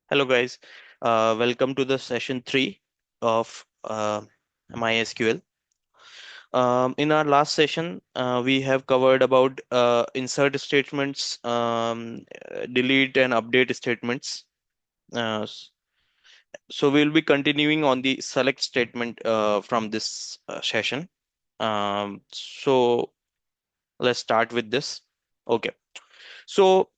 Hello, guys. Welcome to the session three of MySQL. In our last session, we have covered about insert statements, delete and update statements. So we'll be continuing on the select statement from this session. So let's start with this. Okay. So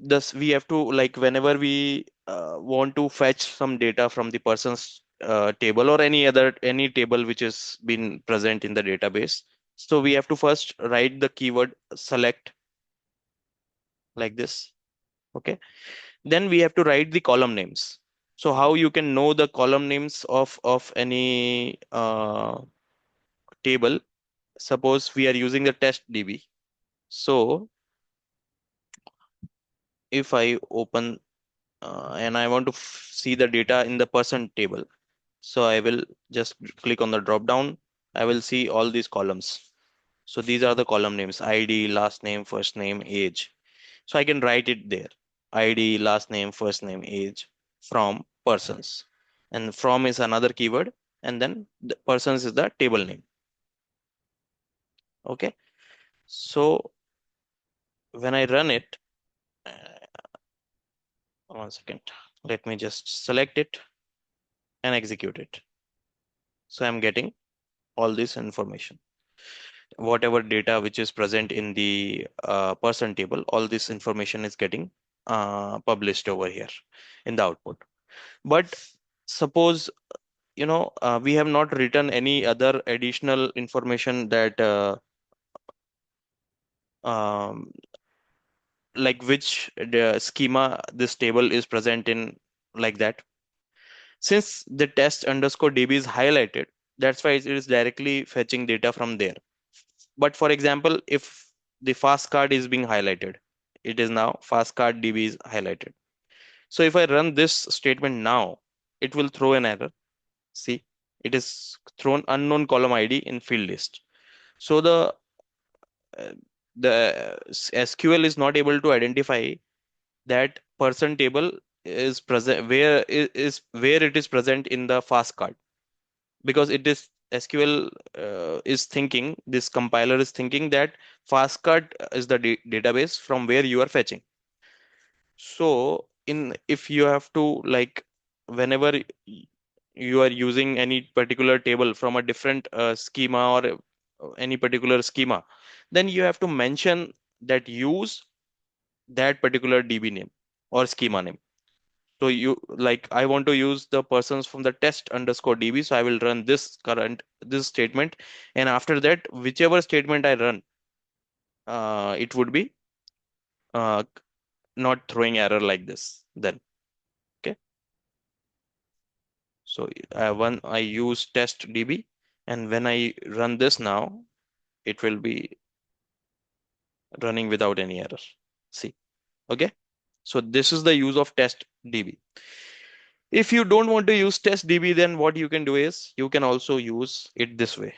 this we have to like whenever we want to fetch some data from the person's table or any table which has been present in the database, so we have to first write the keyword select like this. Okay, then we have to write the column names. So how you can know the column names of any table? Suppose we are using the test db. So if I open and I want to see the data in the person table. So I will just click on the drop down. I will see all these columns. So these are the column names: ID, last name, first name, age. So I can write it there: ID, last name, first name, age, from persons. And from is another keyword. And then the persons is the table name. Okay. So when I run it, uh, one second, let me just select it and execute it. So I'm getting all this information. Whatever data which is present in the person table, all this information is getting published over here in the output. But suppose we have not written any other additional information that um, like which the schema this table is present in, like that. Since the test underscore db is highlighted, that's why it is directly fetching data from there. But for example, if the fast card is being highlighted, it is now fast card db is highlighted. So if I run this statement now, it will throw an error. See, it is thrown unknown column id in field list. So uh, the SQL is not able to identify that person table is present is where it is present in the fast card, because it is SQL is thinking, this compiler is thinking that fastcard is the database from where you are fetching. So in if you have to like whenever you are using any particular table from a different schema or any particular schema, then you have to mention that use that particular DB name or schema name. So you like I want to use the persons from the test underscore db. So I will run this statement, and after that, whichever statement I run, it would be uh, not throwing error like this. Then okay. So when I use test db, and when I run this now, it will be running without any error. See, okay. So this is the use of test db. If you don't want to use test db, then what you can do is you can also use it this way: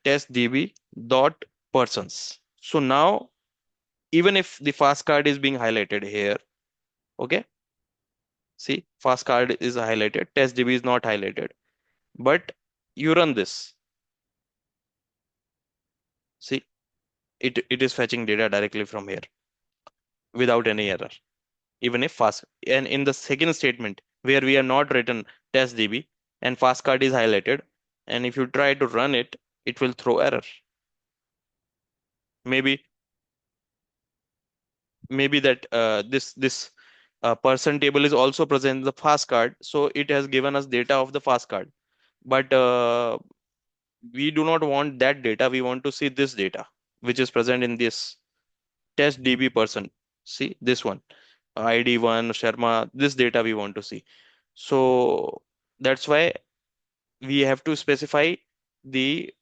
test db dot persons. So now, even if the fast card is being highlighted here, okay, see, fast card is highlighted, test db is not highlighted, but you run this, see, it is fetching data directly from here without any error, even if fast. And in the second statement where we are not written test db and fast card is highlighted, and if you try to run it, it will throw error. Maybe maybe that this person table is also present in the fast card, so it has given us data of the fast card. But we do not want that data. We want to see this data which is present in this test db person. See this one, id1 Sharma, this data we want to see. So that's why we have to specify the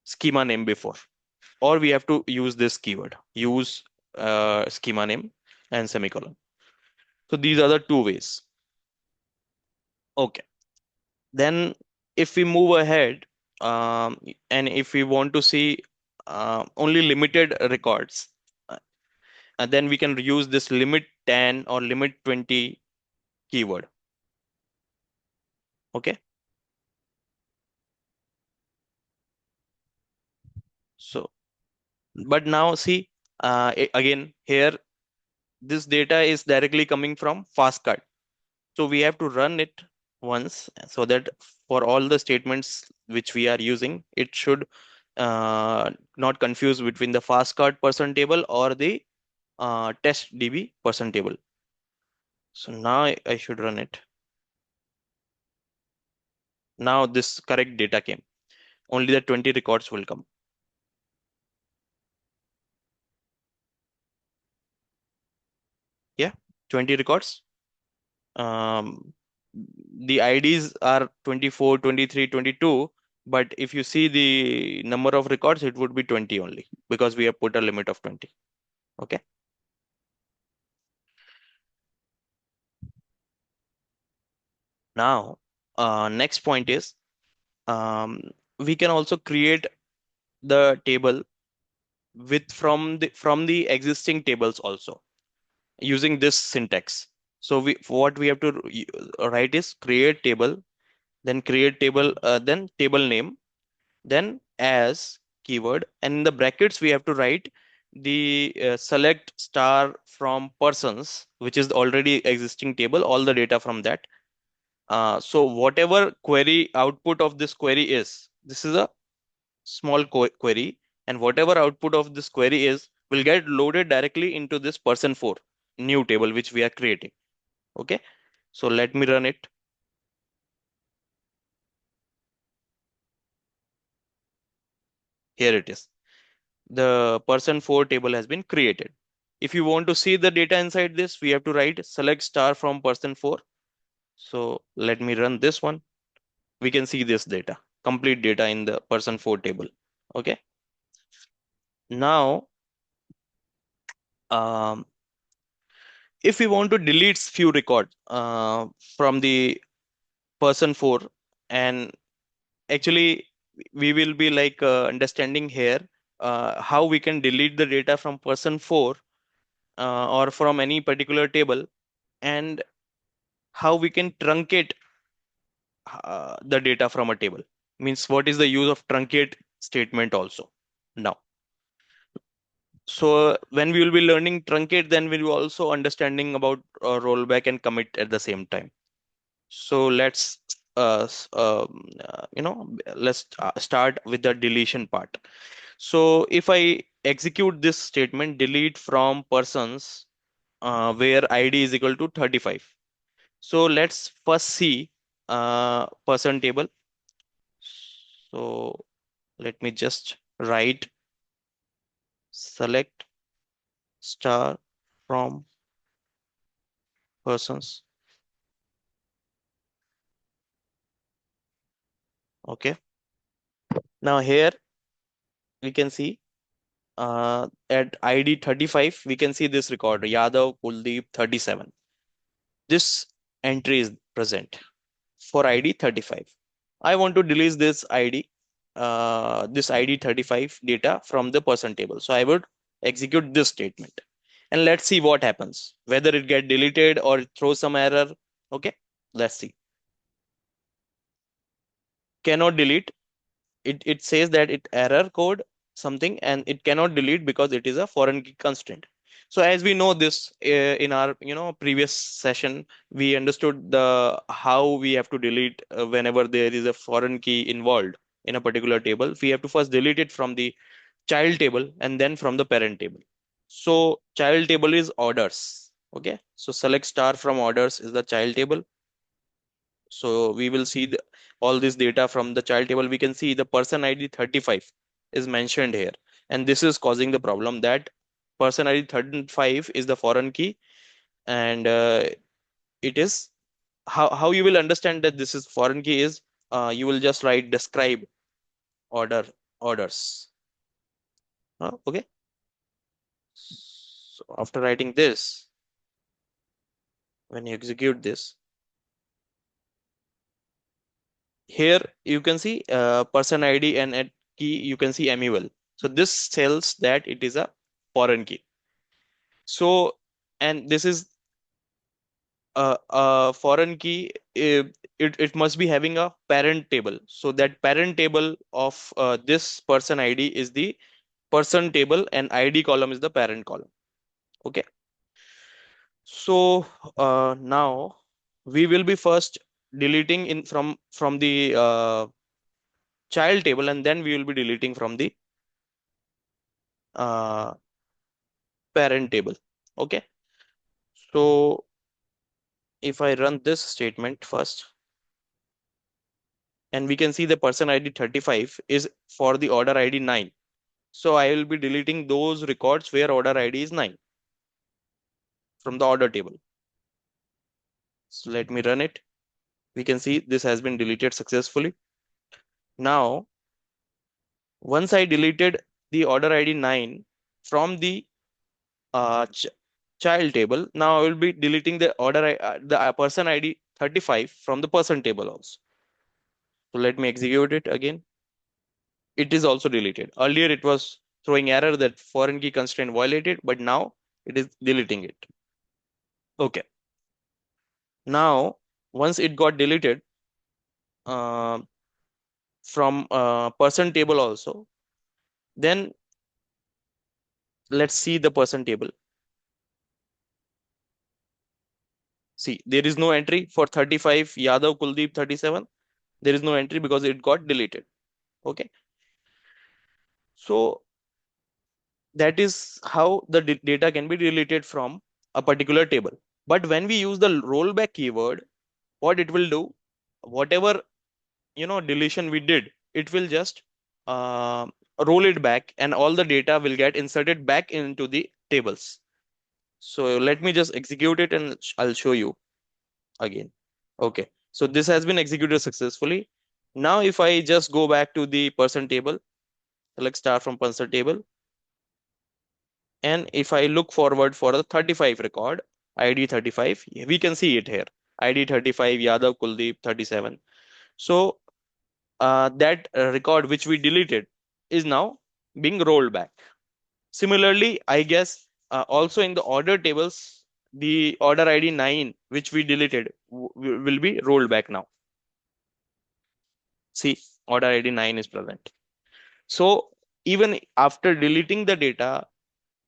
schema name before, or we have to use this keyword, use schema name and semicolon. So these are the two ways. Okay. Then if we move ahead, and if we want to see only limited records, uh, then we can use this limit 10 or limit 20 keyword. Okay. So, but now see, again here, this data is directly coming from fastcard. So we have to run it once so that for all the statements which we are using, it should not confuse between the fastcard person table or the test DB person table. So now I should run it. Now this correct data came. Only the 20 records will come. Yeah, 20 records. Um, the IDs are 24, 23, 22, but if you see the number of records, it would be 20 only because we have put a limit of 20. Okay. Now, next point is um, we can also create the table with from the existing tables also using this syntax. So we what we have to write is create table, then create table, then table name, then as keyword, and in the brackets we have to write the select star from persons, which is already existing table, all the data from that. So whatever query output of this query is, this is a small query, and whatever output of this query is will get loaded directly into this person 4 new table which we are creating. Okay. So let me run it. Here it is. The person 4 table has been created. If you want to see the data inside this, we have to write select star from person 4. So let me run this one. We can see this data, complete data in the person 4 table. Okay. Now, um, if we want to delete few records from the person 4, and actually we will be like understanding here how we can delete the data from person 4 or from any particular table, and how we can truncate the data from a table. Means what is the use of truncate statement also now. So when we will be learning truncate, then we'll be also understanding about rollback and commit at the same time. So let's let's start with the deletion part. So if I execute this statement, delete from persons where ID is equal to 35. So let's first see person table. So let me just write select star from persons. Okay. Now here we can see at ID 35, we can see this record Yadav Kuldeep 37. This entry is present for ID 35. I want to delete this ID 35 data from the person table. So I would execute this statement and let's see what happens, whether it get deleted or throw some error. Okay, let's see. Cannot delete. It says that it error code something and it cannot delete because it is a foreign key constraint. So as we know this in our previous session, we understood the how we have to delete whenever there is a foreign key involved in a particular table. We have to first delete it from the child table and then from the parent table. So child table is orders. Okay, so select star from orders is the child table. So we will see all this data from the child table. We can see the person ID 35 is mentioned here. And this is causing the problem that person ID 35 is the foreign key. And it is how you will understand that this is foreign key is you will just write describe order orders. Okay. So after writing this, when you execute this, here you can see person ID and at key you can see MUL. So this tells that it is a foreign key. So, and this is a foreign key. It must be having a parent table. So that parent table of this person ID is the person table, and ID column is the parent column. Okay. So now we will be first deleting in from the child table, and then we will be deleting from the uh, parent table. Okay. So if I run this statement first, and we can see the person ID 35 is for the order ID 9. So I will be deleting those records where order ID is 9 from the order table. So let me run it. We can see this has been deleted successfully. Now, once I deleted the order ID 9 from the uh, ch child table, now I will be deleting the the person ID 35 from the person table also. So let me execute it again. It is also deleted. Earlier it was throwing error that foreign key constraint violated, but now it is deleting it. Okay. Now, once it got deleted uh, from person table also, then let's see the person table. See, there is no entry for 35 Yadav Kuldeep 37. There is no entry because it got deleted. Okay. So that is how the data can be deleted from a particular table. But when we use the rollback keyword, what it will do, whatever deletion we did, it will just uh, roll it back, and all the data will get inserted back into the tables. So let me just execute it, and I'll show you again. Okay, so this has been executed successfully. Now if I just go back to the person table, select star from person table, and if I look forward for the 35 record, ID 35, we can see it here. ID 35, Yadav Kuldeep 37. So that record which we deleted is now being rolled back. Similarly, I guess also in the order tables, the order ID 9, which we deleted, will be rolled back now. See, order ID 9 is present. So even after deleting the data,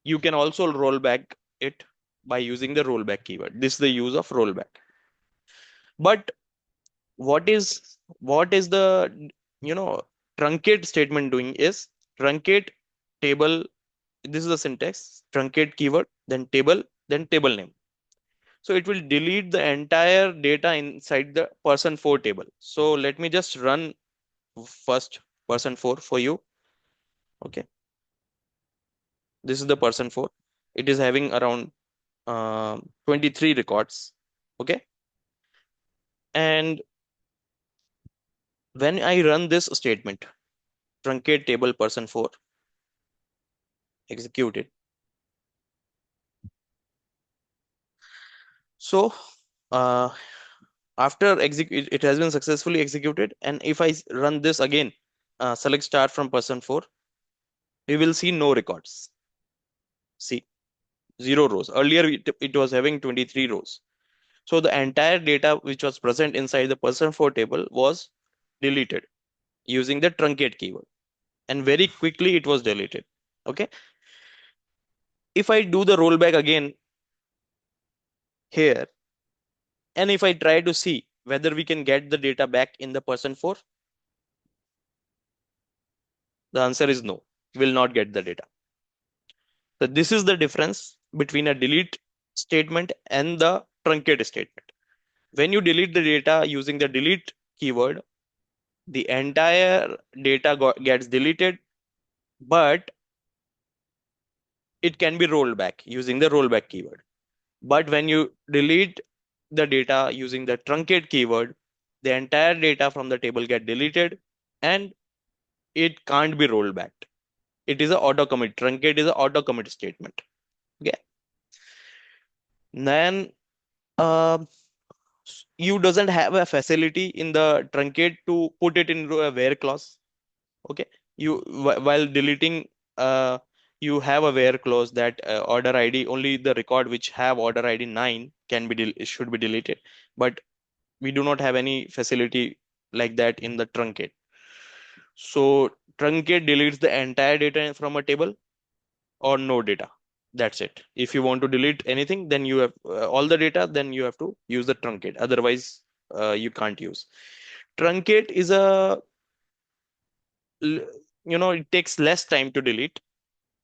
you can also roll back it by using the rollback keyword. This is the use of rollback. But what is the truncate statement doing is truncate table. This is the syntax: truncate keyword, then table name. So it will delete the entire data inside the person 4 table. So let me just run first person 4 for you. Okay, this is the person 4. It is having around 23 records. Okay, and when I run this statement, truncate table person 4, execute it. So uh, after execute, it has been successfully executed, and if I run this again, select start from person 4, we will see no records. See, 0 rows. Earlier it was having 23 rows. So the entire data which was present inside the person 4 table was deleted using the truncate keyword, and very quickly it was deleted. Okay. If I do the rollback again here, and if I try to see whether we can get the data back in the person 4, the answer is no, we will not get the data. So this is the difference between a delete statement and the truncate statement. When you delete the data using the delete keyword, the entire data gets deleted, but it can be rolled back using the rollback keyword. But when you delete the data using the truncate keyword, the entire data from the table get deleted, and it can't be rolled back. It is a auto commit. Truncate is an auto commit statement. Okay. Then um you doesn't have a facility in the truncate to put it into a where clause. Okay. You while deleting uh, you have a where clause that order ID, only the record which have order ID 9 can be should be deleted, but we do not have any facility like that in the truncate. So truncate deletes the entire data from a table or no data. That's it. If you want to delete anything, then you have all the data, then you have to use the truncate. Otherwise, you can't use. Truncate is it takes less time to delete,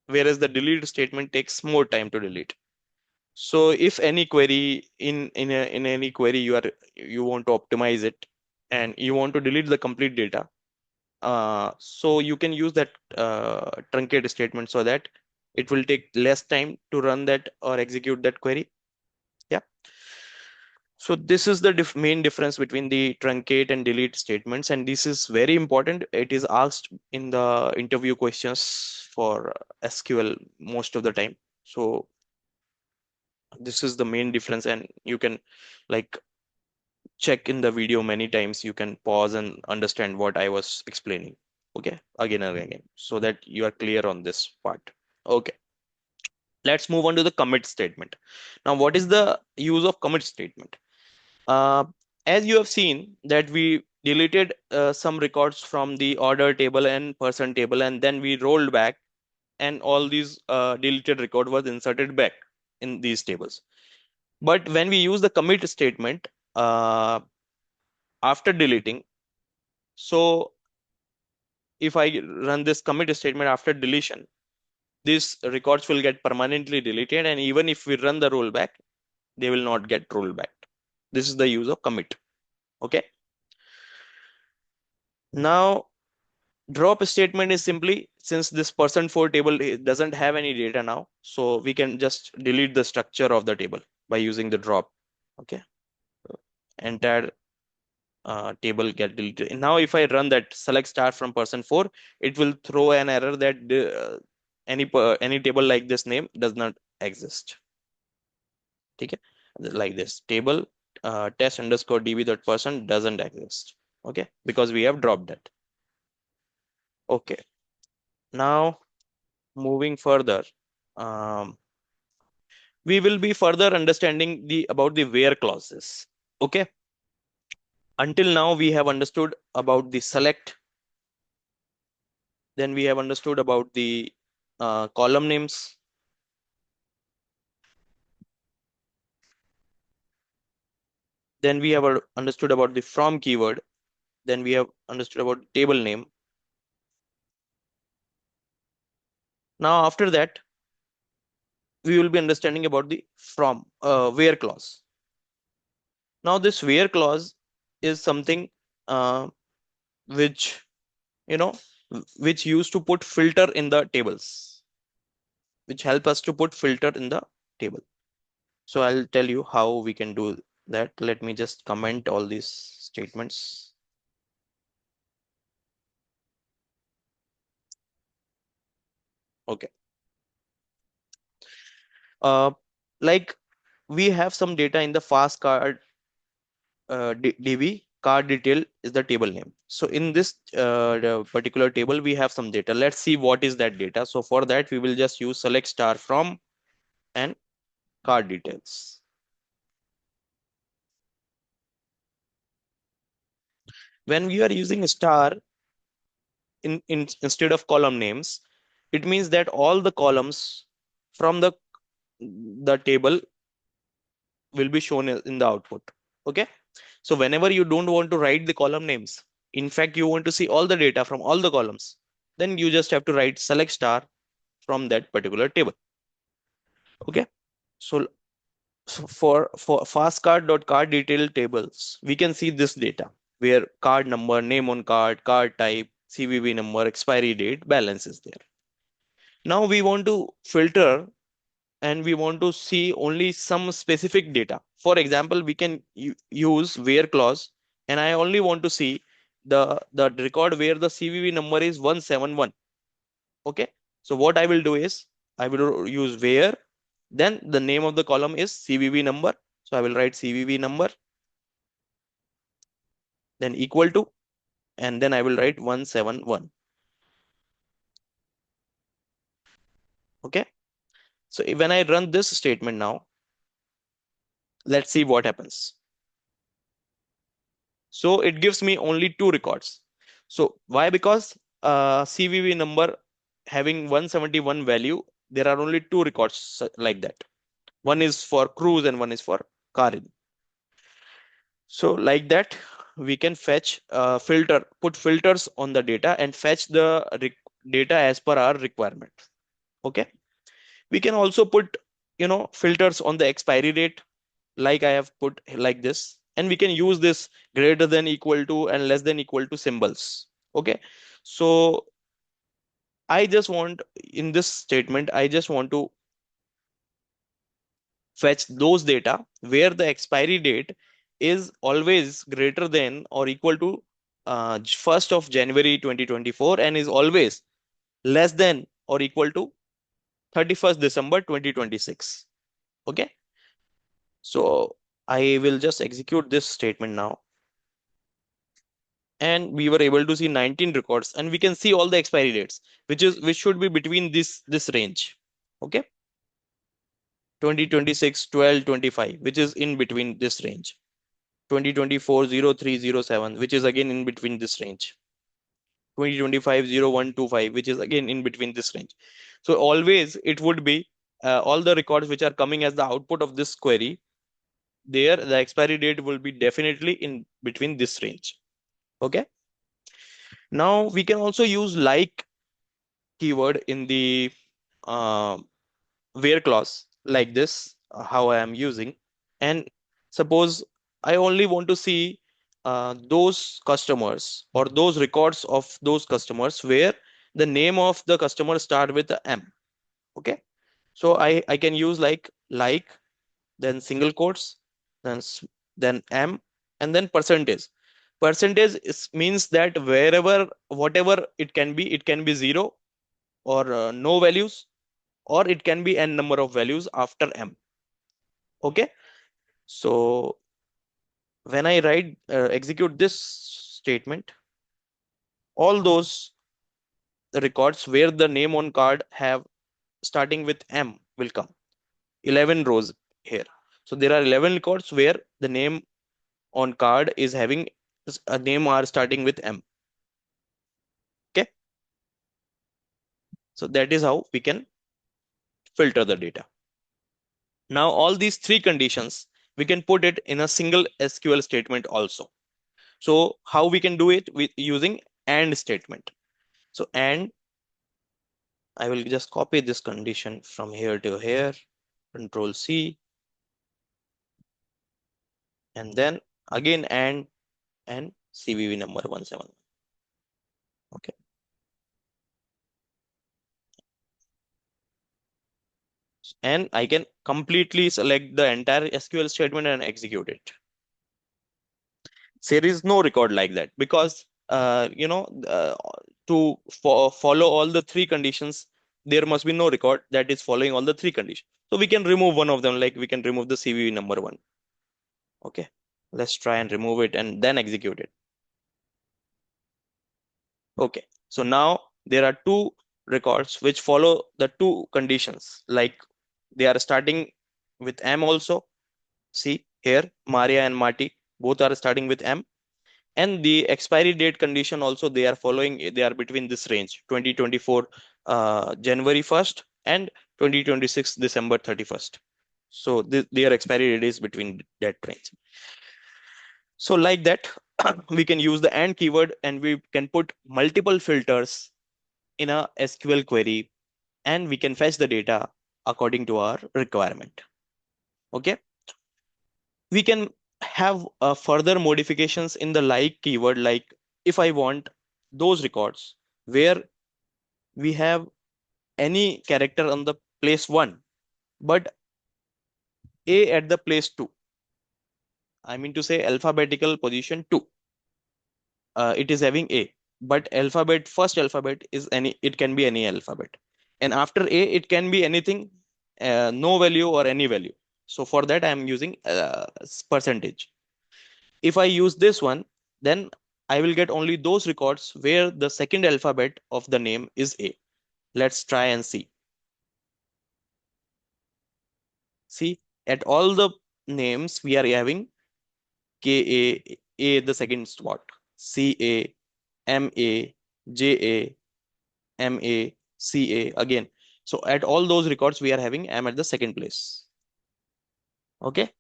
whereas the delete statement takes more time to delete. So if any query in any query you want to optimize it and you want to delete the complete data, so you can use that truncate statement so that it will take less time to run that or execute that query. Yeah. So this is the main difference between the truncate and delete statements, and this is very important. It is asked in the interview questions for SQL most of the time. So this is the main difference, and you can like check in the video many times. You can pause and understand what I was explaining. Okay, again and again, so that you are clear on this part. Okay, let's move on to the commit statement. Now, what is the use of commit statement? Uh, as you have seen that we deleted some records from the order table and person table, and then we rolled back, and all these deleted record was inserted back in these tables. But when we use the commit statement uh, after deleting, so if I run this commit statement after deletion, these records will get permanently deleted, and even if we run the rollback, they will not get rolled back. This is the use of commit. Okay. Now, drop statement is simply, since this person 4 table doesn't have any data now, so we can just delete the structure of the table by using the drop. Okay. Entire table get deleted. And now if I run that select star from person 4, it will throw an error that any table like this name does not exist. Okay. Like this table test underscore db dot person doesn't exist. Okay, because we have dropped that. Okay, now moving further, um, we will be further understanding the about the where clauses. Okay, until now we have understood about the select, then we have understood about the column names, then we have understood about the from keyword, then we have understood about table name. Now after that we will be understanding about the from where clause. Now this where clause is something uh, which you know which used to put filter in the tables, which help us to put filter in the table. So I'll tell you how we can do that. Let me just comment all these statements. Okay. Uh, like we have some data in the fast card DB. Card detail is the table name. So in this the particular table, we have some data. Let's see what is that data. So for that, we will just use select star from and card details. When we are using a star instead of column names, it means that all the columns from the table will be shown in the output. Okay. So whenever you don't want to write the column names, in fact, you want to see all the data from all the columns, then you just have to write select star from that particular table. Okay. So, for fast card detail tables, we can see this data where card number, name on card type, CVV number, expiry date, balance is there. Now we want to filter and we want to see only some specific data. For example, we can use where clause, and I only want to see the record where the CVV number is 171. Okay. So what I will do is I will use where, then the name of the column is CVV number. So I will write CVV number, then equal to, and then I will write 171. Okay. So when I run this statement now, let's see what happens. So it gives me only two records. So why? Because CVV number having 171 value, there are only two records like that. One is for cruise and one is for car. So like that, we can fetch filter, put filters on the data and fetch the data as per our requirement. Okay. We can also put, filters on the expiry date, like I have put like this, and we can use this greater than equal to and less than equal to symbols. Okay. So I just want, in this statement, I just want to fetch those data where the expiry date is always greater than or equal to 1st of January 2024 and is always less than or equal to 31st December 2026. Okay. So I will just execute this statement now. And we were able to see 19 records, and we can see all the expiry dates, which should be between this range. Okay. 2026, 12, 25, which is in between this range. 2024 0307, which is again in between this range. 2025 0125, which is again in between this range. So always it would be all the records which are coming as the output of this query, there the expiry date will be definitely in between this range. Okay. Now we can also use like keyword in the uh, where clause like this, how I am using. And suppose I only want to see those customers or those records of those customers where the name of the customer start with a M. Okay. So I can use like, then single quotes, then then M, and then percentage. Percentage means that wherever, whatever it can be zero or no values, or it can be n number of values after M. Okay. So when I execute this statement, all those records where the name on card have starting with M will come. 11 rows here. So there are 11 records where the name on card is having a name are starting with M. Okay. So that is how we can filter the data. Now all these three conditions, we can put it in a single SQL statement also. So how we can do it with using AND statement. So AND, I will just copy this condition from here to here, Control C, and then again and CVV number 17. Okay. And I can completely select the entire SQL statement and execute it. There is no record like that because to follow all the three conditions, there must be no record that is following all the three conditions. So we can remove one of them, like we can remove the CVV number one. Okay, let's try and remove it and then execute it. Okay, so now there are two records which follow the two conditions, like they are starting with M also. See here, Maria and Marty both are starting with M, and the expiry date condition also they are following, they are between this range, 2024 January 1st and 2026 December 31st. So their expiry date is between that range. So like that, we can use the AND keyword and we can put multiple filters in a SQL query, and we can fetch the data according to our requirement. Okay. We can have further modifications in the like keyword, like if I want those records where we have any character on the place 1 but A at the place 2, I mean to say alphabetical position 2, it is having A, but alphabet, first alphabet is any, it can be any alphabet, and after A it can be anything, no value or any value. So for that I am using percentage. If I use this one, then I will get only those records where the second alphabet of the name is A. Let's try and see. See, at all the names we are having K A the second spot, C A M A J A M A C A again. So at all those records we are having M at the second place. Okay.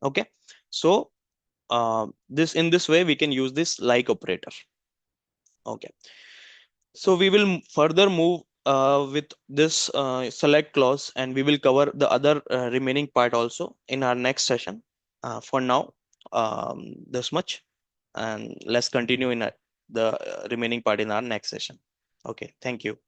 Okay. So this in this way we can use this like operator. Okay. So we will further move with this select clause, and we will cover the other remaining part also in our next session. For now, this much, and let's continue in the remaining part in our next session. Okay, thank you.